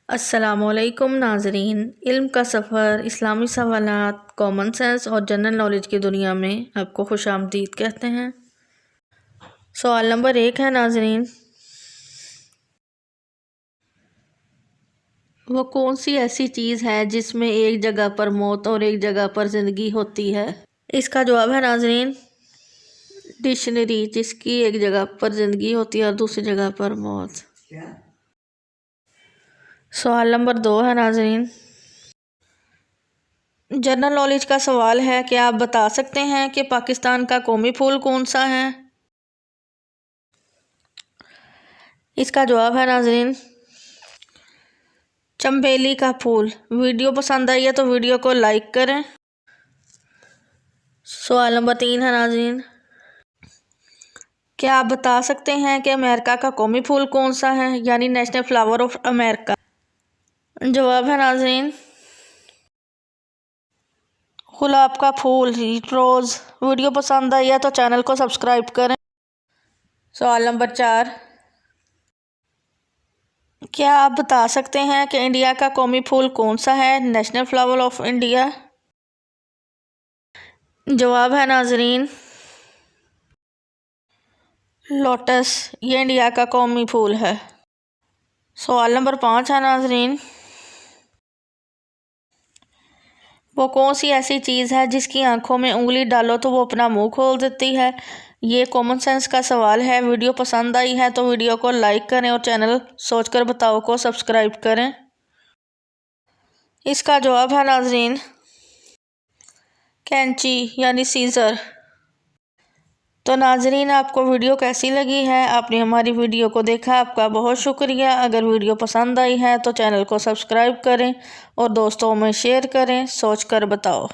अस्सलामुअलैकुम नाज़रीन, इल्म का सफ़र, इस्लामी सवालात, कॉमन सेंस और जनरल नॉलेज की दुनिया में आपको खुशामदीद कहते हैं। सवाल नंबर 1 है नाज़रीन, वो कौन सी ऐसी चीज़ है जिसमें एक जगह पर मौत और एक जगह पर ज़िंदगी होती है? इसका जवाब है नाज़रीन डिक्शनरी, जिसकी एक जगह पर ज़िंदगी होती है और दूसरी जगह पर मौत। सवाल नंबर 2 है नाज़रीन, जनरल नॉलेज का सवाल है कि आप बता सकते हैं कि पाकिस्तान का कौमी फूल कौन सा है? इसका जवाब है नाज़रीन चंबेली का फूल। वीडियो पसंद आई है तो वीडियो को लाइक करें। सवाल नंबर 3 है नाज़रीन, क्या आप बता सकते हैं कि अमेरिका का कौमी फूल कौन सा है, यानी नेशनल फ्लावर ऑफ अमेरिका? जवाब है नाज़रीन गुलाब का फूल, रोज़। वीडियो पसंद आई है तो चैनल को सब्सक्राइब करें। सवाल नंबर 4, क्या आप बता सकते हैं कि इंडिया का कौमी फूल कौन सा है, नेशनल फ्लावर ऑफ इंडिया? जवाब है नाज़रीन लोटस, ये इंडिया का कौमी फूल है। सवाल नंबर 5 है नाज़रीन, वो कौन सी ऐसी चीज़ है जिसकी आंखों में उंगली डालो तो वो अपना मुंह खोल देती है? ये कॉमन सेंस का सवाल है। वीडियो पसंद आई है तो वीडियो को लाइक करें और चैनल सोचकर बताओ को सब्सक्राइब करें। इसका जवाब है नाज़रीन कैंची, यानी सीज़र। तो नाज़रीन, आपको वीडियो कैसी लगी है? आपने हमारी वीडियो को देखा, आपका बहुत शुक्रिया। अगर वीडियो पसंद आई है तो चैनल को सब्सक्राइब करें और दोस्तों में शेयर करें। सोच कर बताओ।